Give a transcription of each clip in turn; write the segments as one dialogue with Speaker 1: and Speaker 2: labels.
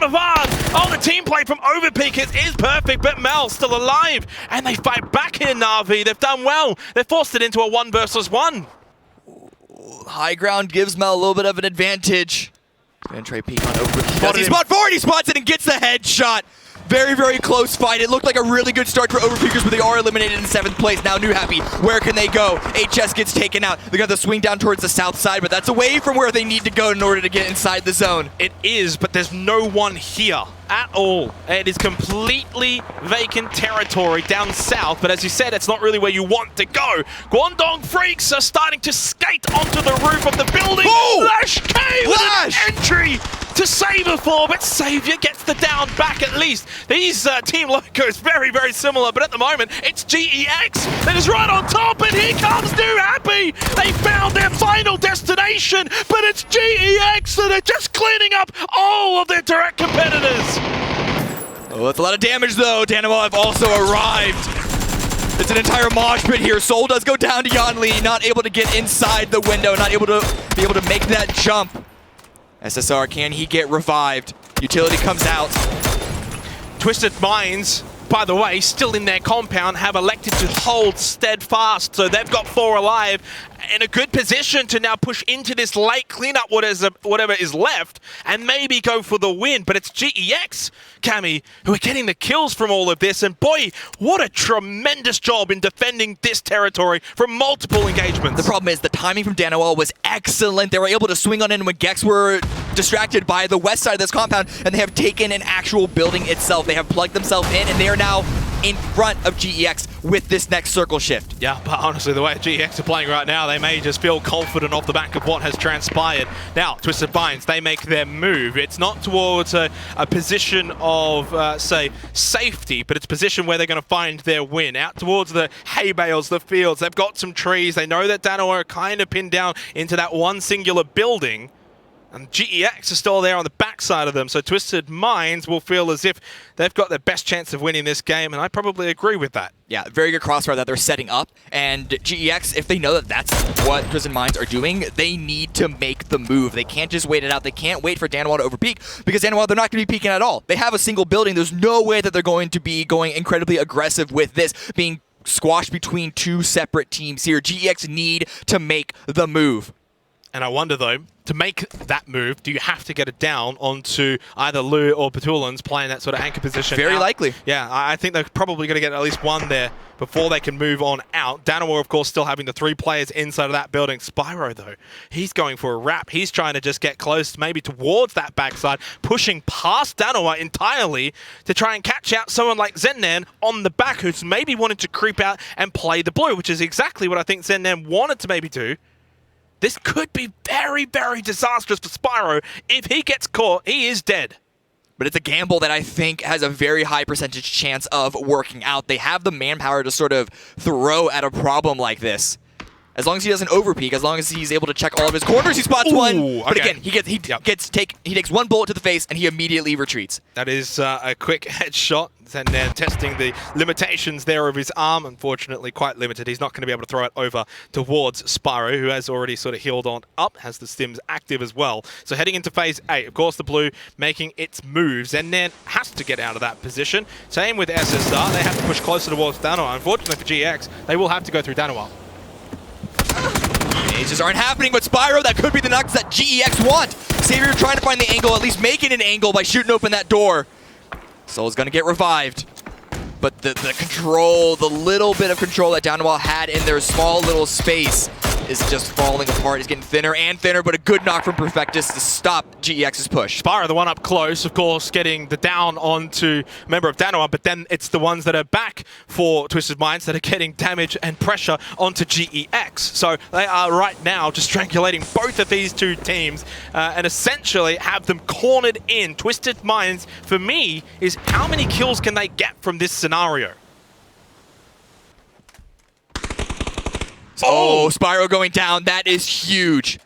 Speaker 1: out of ours. Oh, the team play from Overpeak is perfect, but Mel's still alive. And they fight back here, Na'Vi. They've done well. They've forced it into a 1 versus 1.
Speaker 2: High ground gives Mel a little bit of an advantage. Gonna try peek on Overpeak. He spots it and gets the headshot. Very, very close fight. It looked like a really good start for Overpeakers, but they are eliminated in 7th place. Now New Happy, where can they go? HS gets taken out. They're going to swing down towards the south side, but that's away from where they need to go in order to get inside the zone.
Speaker 1: It is, but there's no one here at all. It is completely vacant territory down south, but as you said, it's not really where you want to go. Guangdong Freaks are starting to skate onto the roof of the building.
Speaker 2: Oh!
Speaker 1: Lash K with an entry to Savior for, but Savior gets the down back at least. These team logos very, very similar, but at the moment, it's GEX that is right on top, and here comes New Happy. They found their final destination, but it's GEX that are just cleaning up all of their direct competitors.
Speaker 2: Oh, that's a lot of damage though. Danimal have also arrived. It's an entire mosh pit here. Soul does go down to Yanli, not able to get inside the window, not able to make that jump. SSR, can he get revived? Utility comes out.
Speaker 1: Twisted Minds, by the way, still in their compound, have elected to hold steadfast, so they've got 4 alive, in a good position to now push into this late, clean up whatever is left, and maybe go for the win. But it's GEX, Cammy, who are getting the kills from all of this, and boy, what a tremendous job in defending this territory from multiple engagements.
Speaker 2: The problem is the timing from Danimal was excellent. They were able to swing on in when Gex were distracted by the west side of this compound, and they have taken an actual building itself. They have plugged themselves in, and they are now in front of GEX with this next circle shift.
Speaker 1: Yeah, but honestly, the way GEX are playing right now, they may just feel confident off the back of what has transpired. Now, Twisted Minds, they make their move. It's not towards a position of, say, safety, but it's a position where they're going to find their win. Out towards the hay bales, the fields. They've got some trees. They know that Dano are kind of pinned down into that one singular building. And GEX is still there on the backside of them, so Twisted Minds will feel as if they've got their best chance of winning this game, and I probably agree with that.
Speaker 2: Yeah, very good crossfire that they're setting up, and GEX, if they know that that's what Twisted Minds are doing, they need to make the move. They can't just wait it out. They can't wait for Danimal to overpeak, because Danimal, they're not going to be peeking at all. They have a single building. There's no way that they're going to be going incredibly aggressive with this, being squashed between 2 separate teams here. GEX need to make the move.
Speaker 1: And I wonder, though, to make that move, do you have to get it down onto either Lu or Petulans playing that sort of anchor position?
Speaker 2: Very likely.
Speaker 1: Yeah, I think they're probably going to get at least one there before they can move on out. Danimal, of course, still having the 3 players inside of that building. Spyro, though, he's going for a wrap. He's trying to just get close, maybe towards that backside, pushing past Danimal entirely to try and catch out someone like Zennan on the back, who's maybe wanted to creep out and play the blue, which is exactly what I think Zennan wanted to maybe do. This could be very, very disastrous for Spyro. If he gets caught, he is dead.
Speaker 2: But it's a gamble that I think has a very high percentage chance of working out. They have the manpower to sort of throw at a problem like this. As long as he doesn't overpeak, as long as he's able to check all of his corners, he spots one. But again, he takes one bullet to the face and he immediately retreats.
Speaker 1: That is a quick headshot. And then testing the limitations there of his arm, unfortunately quite limited. He's not going to be able to throw it over towards Spyro, who has already sort of healed on up, has the stims active as well. So heading into phase 8, of course the blue making its moves, and then has to get out of that position. Same with SSR, they have to push closer towards Danimal. Unfortunately for GX, they will have to go through Danimal.
Speaker 2: Aces aren't happening, but Spyro, that could be the knocks that GEX want. Savior trying to find the angle, at least making an angle by shooting open that door. Soul's gonna get revived. But the control, the little bit of control that Danimal had in their small little space is just falling apart. He's getting thinner and thinner, but a good knock from Perfectus to stop GEX's push.
Speaker 1: Spyro, the one up close, of course, getting the down onto a member of Danimal, but then it's the ones that are back for Twisted Minds that are getting damage and pressure onto GEX. So they are right now just strangulating both of these 2 teams and essentially have them cornered in. Twisted Minds, for me, is how many kills can they get from this scenario?
Speaker 2: Oh, Spyro going down. That is huge.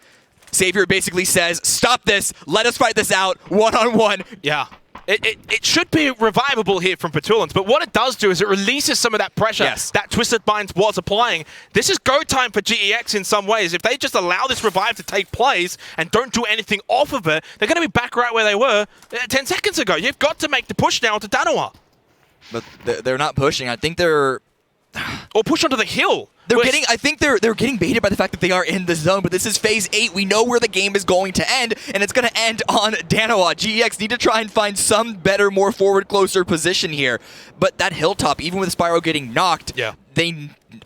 Speaker 2: Savior basically says, stop this. Let us fight this out one-on-one.
Speaker 1: Yeah. It should be revivable here from Petulance, but what it does do is it releases some of that pressure that Twisted Minds was applying. This is go time for GEX in some ways. If they just allow this revive to take place and don't do anything off of it, they're going to be back right where they were 10 seconds ago. You've got to make the push now to Danawa.
Speaker 2: But they're not pushing. I think they're...
Speaker 1: Or push onto the hill.
Speaker 2: I think they're getting baited by the fact that they are in the zone, but this is phase 8. We know where the game is going to end, and it's going to end on Danawa. GEX need to try and find some better, more forward, closer position here. But that hilltop, even with Spyro getting knocked,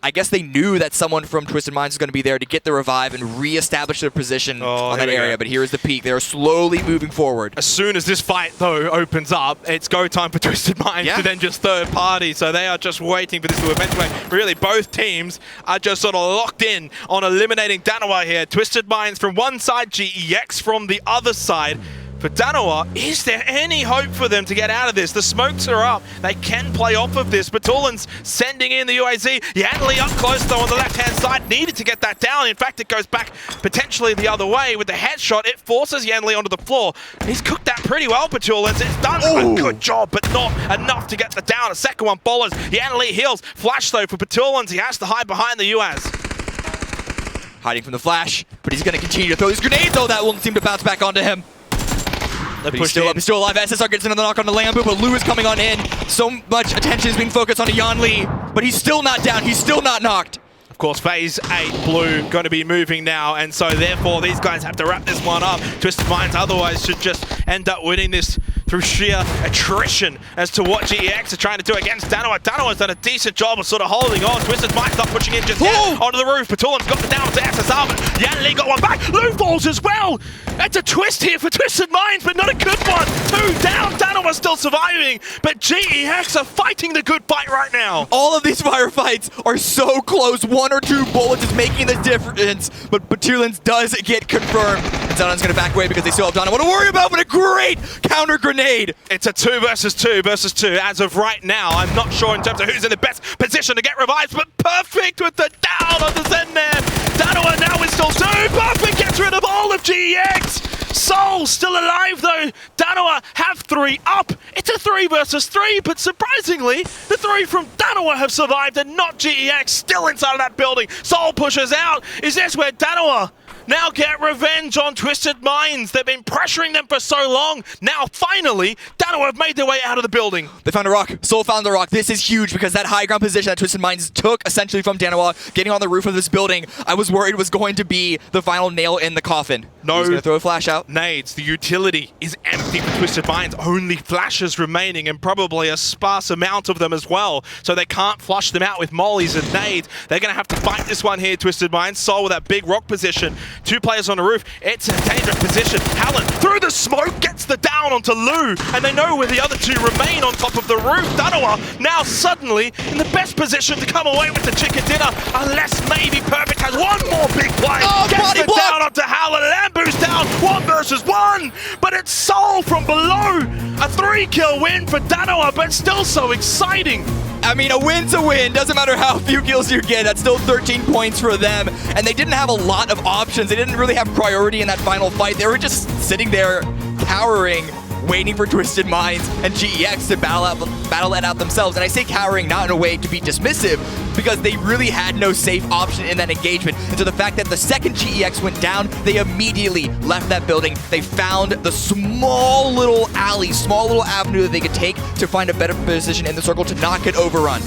Speaker 2: I guess they knew that someone from Twisted Minds was going to be there to get the revive and re-establish their position on that area. But here is the peak. They're slowly moving forward.
Speaker 1: As soon as this fight, though, opens up, it's go time for Twisted Minds to then just third party. So they are just waiting for this to eventually. Really, both teams are just sort of locked in on eliminating Danawa here. Twisted Minds from one side, GEX from the other side. For Danawa, is there any hope for them to get out of this? The smokes are up. They can play off of this. Petulance sending in the UAZ. Yanli up close, though, on the left-hand side. Needed to get that down. In fact, it goes back potentially the other way. With the headshot, it forces Yanli onto the floor. He's cooked that pretty well, Petulance. It's done a good job, but not enough to get the down. A second one follows. Yanli heals. Flash, though, for Petulance. He has to hide behind the UAZ.
Speaker 2: Hiding from the flash, but he's going to continue to throw these grenades. Oh, that won't seem to bounce back onto him. But he's still up, he's still alive. SSR gets another knock on the Lambu, but Lou is coming on in. So much attention is being focused on Yanli, but he's still not down. He's still not knocked.
Speaker 1: Of course, phase 8 Blue going to be moving now, and so therefore these guys have to wrap this one up. Twisted Minds otherwise should just end up winning this through sheer attrition as to what GEX are trying to do against Danawa. Danawa's done a decent job of sort of holding on. Twisted Minds not pushing in just yet onto the roof. Petulance got the down to SSR, but Yanli got one back. Lou falls as well. That's a twist here for Twisted Minds, but not a good one. 2 down. Danawa's still surviving, but GEX are fighting the good fight right now.
Speaker 2: All of these firefights are so close. 1 or 2 bullets is making the difference, but Petulance does get confirmed. And Zonon's going to back away because they still have Danawa to worry about, but a great counter grenade.
Speaker 1: It's a 2 versus 2 versus 2 as of right now. I'm not sure in terms of who's in the best position to get revived, but perfect with the down on the Zen there. Danawa now is still 2. Perfect gets rid of all of GEX. Soul still alive though. Danawa have 3 up. It's a 3 versus 3, but surprisingly, the 3 from Danawa have survived and not GEX. Still inside of that building. Soul pushes out. Is this where Danawa now get revenge on Twisted Minds? They've been pressuring them for so long. Now, finally, Danawa have made their way out of the building.
Speaker 2: They found a rock. Soul found the rock. This is huge because that high ground position that Twisted Minds took essentially from Danawa, getting on the roof of this building, I was worried was going to be the final nail in the coffin.
Speaker 1: No.
Speaker 2: He's going to throw a flash out.
Speaker 1: Nades. The utility is empty for Twisted Minds. Only flashes remaining and probably a sparse amount of them as well. So they can't flush them out with mollies and nades. They're going to have to fight this one here, Twisted Minds. Soul with that big rock position. 2 players on the roof. It's a dangerous position. Hallen through the smoke gets the down onto Lou, and they know where the other 2 remain on top of the roof. Danawa now suddenly in the best position to come away with the chicken dinner, unless maybe Perfect has one more big play. Gets the down onto Hallen. Lambu's down 1 versus 1, but it's Soul from below. A 3-kill win for Danawa, but still so exciting.
Speaker 2: I mean, a win's a win. Doesn't matter how few kills you get. That's still 13 points for them. And they didn't have a lot of options. They didn't really have priority in that final fight. They were just sitting there cowering, waiting for Twisted Minds and GEX to battle it out themselves. And I say cowering not in a way to be dismissive, because they really had no safe option in that engagement. And so the fact that the second GEX went down, they immediately left that building. They found the small little alley, small little avenue that they could take to find a better position in the circle to not get overrun.